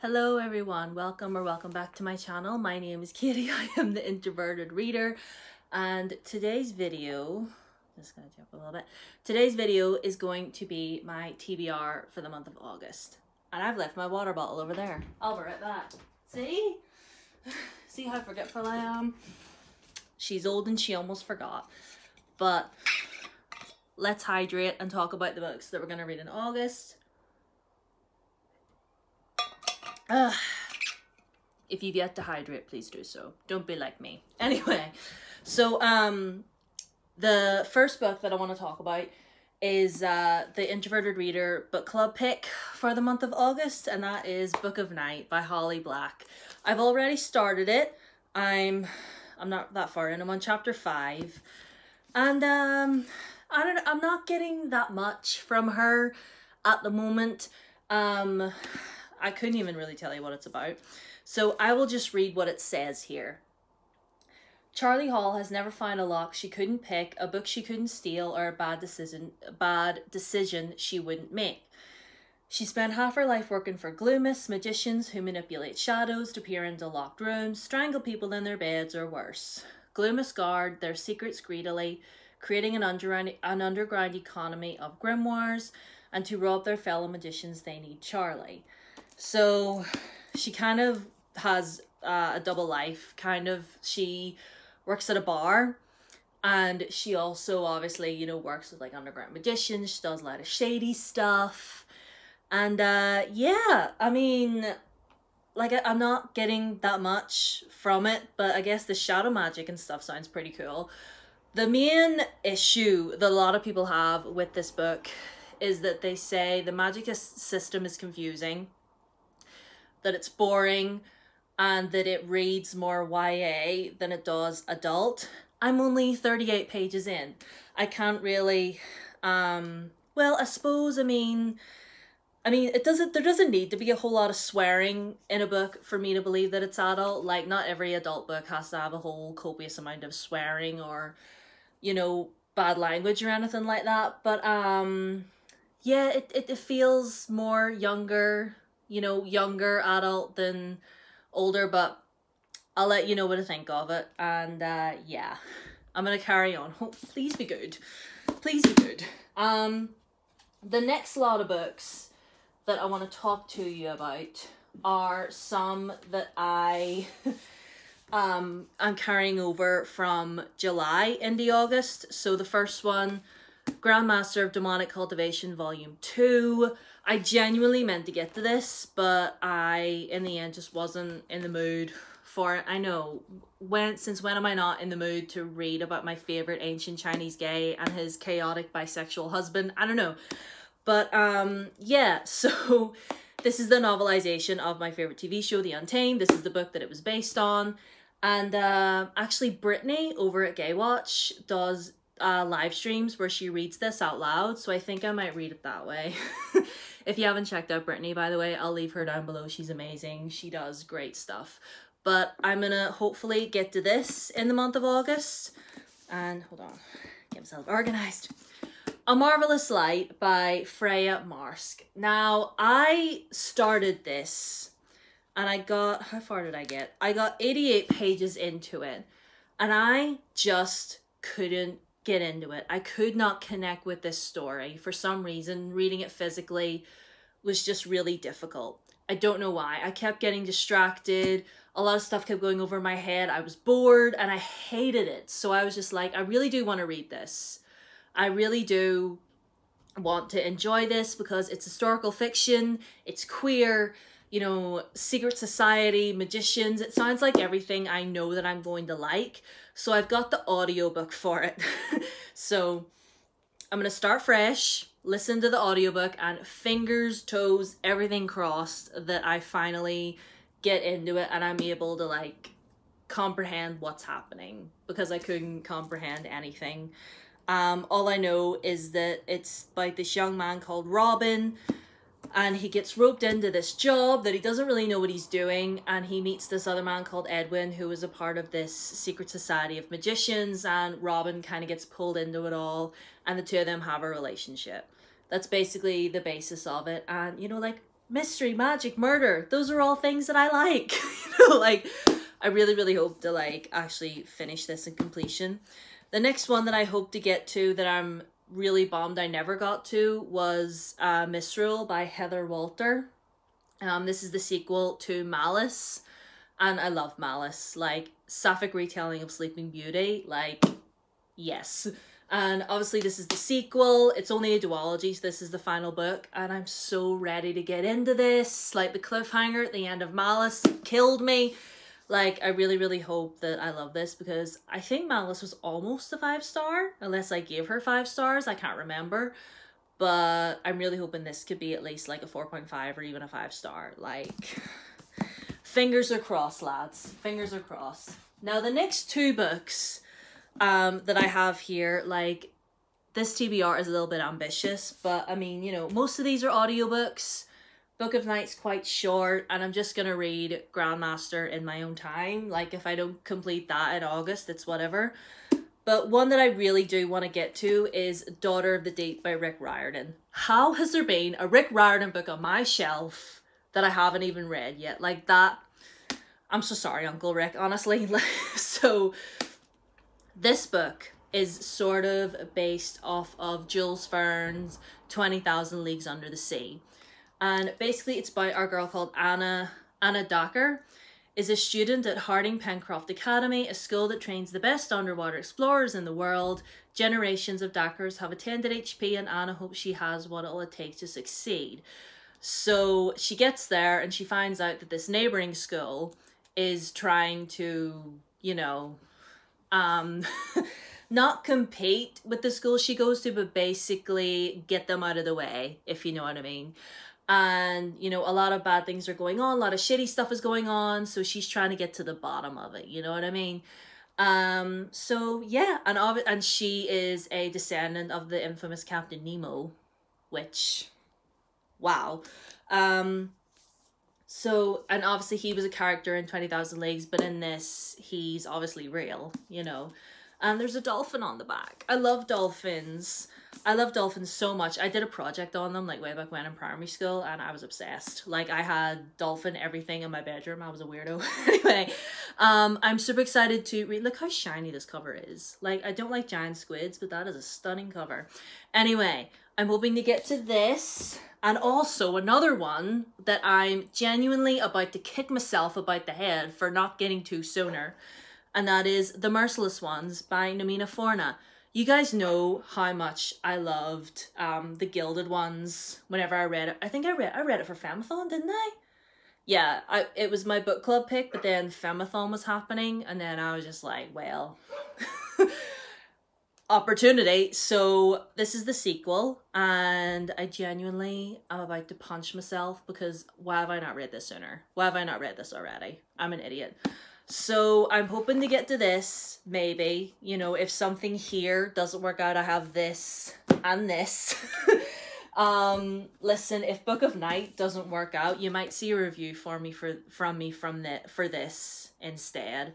Hello everyone, welcome back to my channel. My name is Katie, I am the Introverted Reader, and today's video, just gonna jump a little bit, today's video is going to be my TBR for the month of August. And I've left my water bottle over there. I'll be right back. See? See how forgetful I am? She's old and she almost forgot. But let's hydrate and talk about the books that we're gonna read in August. If you've yet to hydrate, please do so. Don't be like me. Anyway, so the first book that I want to talk about is the Introverted Reader book club pick for the month of August, and that is Book of Night by Holly Black. I've already started it. I'm not that far in. I'm on chapter 5, and I'm not getting that much from her at the moment. I couldn't even really tell you what it's about. So I will just read what it says here. Charlie Hall has never found a lock she couldn't pick, a book she couldn't steal, or a bad decision she wouldn't make. She spent half her life working for gloomists, magicians who manipulate shadows to peer into locked rooms, strangle people in their beds, or worse. Gloomists guard their secrets greedily, creating an underground economy of grimoires, and to rob their fellow magicians they need Charlie. So she kind of has a double life, kind of. She works at a bar, and she also obviously, you know, works with like underground magicians. She does a lot of shady stuff. And yeah, I mean, like I'm not getting that much from it, but I guess the shadow magic and stuff sounds pretty cool. The main issue that a lot of people have with this book is that they say the magic system is confusing, that it's boring, and that it reads more YA than it does adult. I'm only 38 pages in. I can't really, well, I suppose, I mean, there doesn't need to be a whole lot of swearing in a book for me to believe that it's adult. Like, not every adult book has to have a whole copious amount of swearing or, you know, bad language or anything like that. But, yeah, it feels more younger, you know, younger adult than older, but I'll let you know what I think of it. And yeah, I'm gonna carry on. Please be good. Please be good. The next lot of books that I want to talk to you about are some that I'm carrying over from July into August. So the first one, Grandmaster of Demonic Cultivation Volume 2. I genuinely meant to get to this, but I, in the end, just wasn't in the mood for it. I know, since when am I not in the mood to read about my favourite ancient Chinese gay and his chaotic bisexual husband? I don't know. But, yeah, so this is the novelization of my favourite TV show, The Untamed. This is the book that it was based on. And actually, Brittany over at Gay Watch does live streams where she reads this out loud, so I think I might read it that way. If you haven't checked out Brittany, by the way, I'll leave her down below. She's amazing. She does great stuff. But I'm gonna hopefully get to this in the month of August. And hold on, get myself organized. A Marvelous Light by Freya Marsk. Now, I started this and I got, how far did I get? I got 88 pages into it, and I just couldn't get into it. I could not connect with this story. For some reason, reading it physically was just really difficult. I don't know why. I kept getting distracted. A lot of stuff kept going over my head. I was bored and I hated it. So I was just like, I really do want to read this. I really do want to enjoy this because it's historical fiction, it's queer, you know, secret society, magicians. It sounds like everything I know that I'm going to like. So I've got the audiobook for it. So I'm going to start fresh, listen to the audiobook, and fingers, toes, everything crossed that I finally get into it and I'm able to like comprehend what's happening, because I couldn't comprehend anything. All I know is that it's about this young man called Robin, and he gets roped into this job that he doesn't really know what he's doing, and he meets this other man called Edwin, who is a part of this secret society of magicians, and Robin kind of gets pulled into it all, and the two of them have a relationship. That's basically the basis of it. And, you know, like, mystery, magic, murder. Those are all things that I like. You know, like, I really, really hope to, like, actually finish this in completion. The next one that I hope to get to that I'm really bummed I never got to was Misrule by Heather Walter. This is the sequel to Malice, and I love Malice. Like, sapphic retelling of Sleeping Beauty, like, yes. And obviously this is the sequel. It's only a duology, so this is the final book, and I'm so ready to get into this. Like, the cliffhanger at the end of Malice killed me. Like, I really, really hope that I love this, because I think Malice was almost a 5-star, unless I gave her 5 stars, I can't remember. But I'm really hoping this could be at least like a 4.5 or even a 5-star. Like, fingers are crossed, lads. Fingers are crossed. Now, the next 2 books that I have here, like, this TBR is a little bit ambitious, but I mean, you know, most of these are audiobooks. Book of Night's quite short, and I'm just gonna read Grandmaster in my own time. Like, if I don't complete that in August, it's whatever. But one that I really do want to get to is Daughter of the Deep by Rick Riordan. How has there been a Rick Riordan book on my shelf that I haven't even read yet? Like, that, I'm so sorry, Uncle Rick, honestly. So, this book is sort of based off of Jules Verne's 20,000 Leagues Under the Sea. And basically it's by our girl called Anna Dacker, is a student at Harding Pencroft Academy, a school that trains the best underwater explorers in the world. Generations of Dackers have attended HP, and Anna hopes she has what it'll take to succeed. So she gets there and she finds out that this neighboring school is trying to, you know, not compete with the school she goes to, but basically get them out of the way, if you know what I mean. And, you know, a lot of bad things are going on, a lot of shitty stuff is going on, so she's trying to get to the bottom of it, you know what I mean? So yeah, and she is a descendant of the infamous Captain Nemo, which, wow. So, and obviously he was a character in 20,000 Leagues, but in this, he's obviously real, you know. And there's a dolphin on the back. I love dolphins. I love dolphins so much. I did a project on them, like, way back when in primary school, and I was obsessed. Like, I had dolphin everything in my bedroom. I was a weirdo. Anyway, I'm super excited to read. Look how shiny this cover is. Like, I don't like giant squids, but that is a stunning cover. Anyway, I'm hoping to get to this. And also another one that I'm genuinely about to kick myself about the head for not getting to sooner. And that is The Merciless Ones by Nomina Forna. You guys know how much I loved The Gilded Ones whenever I read it. I think I read it for Femathon, didn't I? Yeah, it was my book club pick, but then Femathon was happening, and then I was just like, well, opportunity. So this is the sequel, and I genuinely am about to punch myself because why have I not read this sooner? Why have I not read this already? I'm an idiot. So I'm hoping to get to this, maybe. You know, if something here doesn't work out, I have this and this. Listen, if Book of Night doesn't work out, you might see a review for this instead.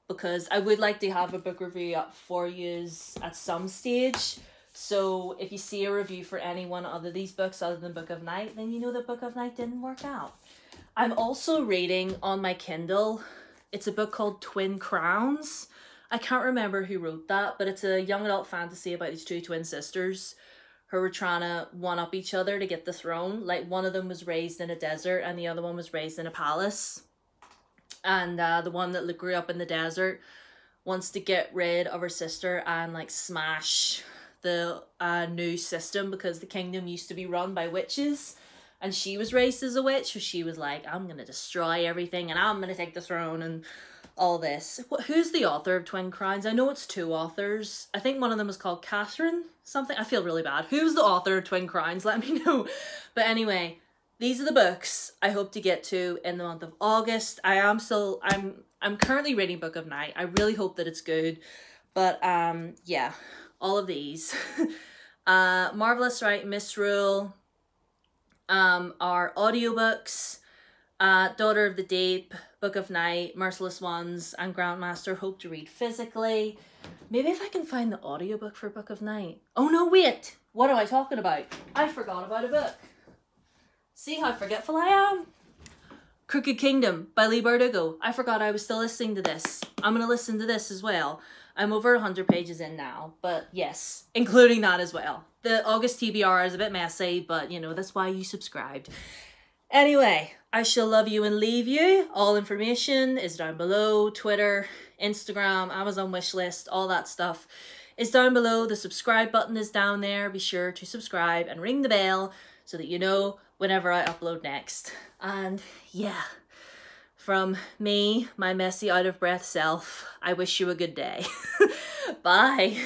Because I would like to have a book review up for you at some stage. So if you see a review for any one other of these books other than Book of Night, then you know that Book of Night didn't work out. I'm also reading on my Kindle. It's a book called Twin Crowns. I can't remember who wrote that, but it's a young adult fantasy about these 2 twin sisters who were trying to one-up each other to get the throne. Like, one of them was raised in a desert and the other one was raised in a palace. And the one that grew up in the desert wants to get rid of her sister and, like, smash the new system because the kingdom used to be run by witches. And she was raised as a witch, so she was like, I'm going to destroy everything and I'm going to take the throne and all this. Who's the author of Twin Crowns? I know it's 2 authors. I think one of them is called Catherine something. I feel really bad. Who's the author of Twin Crowns? Let me know. But anyway, these are the books I hope to get to in the month of August. I'm currently reading Book of Night. I really hope that it's good. But yeah, all of these. Marvelous Right, Misrule. Our audiobooks, Daughter of the Deep, Book of Night, Merciless Ones, and Grandmaster hope to read physically. Maybe if I can find the audiobook for Book of Night. Oh no, wait! What am I talking about? I forgot about a book. See how forgetful I am? Crooked Kingdom by Lee Bardugo. I forgot I was still listening to this. I'm going to listen to this as well. I'm over 100 pages in now, but yes, including that as well. The August TBR is a bit messy, but you know, that's why you subscribed. Anyway, I shall love you and leave you. All information is down below. Twitter, Instagram, Amazon wishlist, all that stuff is down below. The subscribe button is down there. Be sure to subscribe and ring the bell so that you know whenever I upload next. And yeah, from me, my messy out of breath self, I wish you a good day. Bye.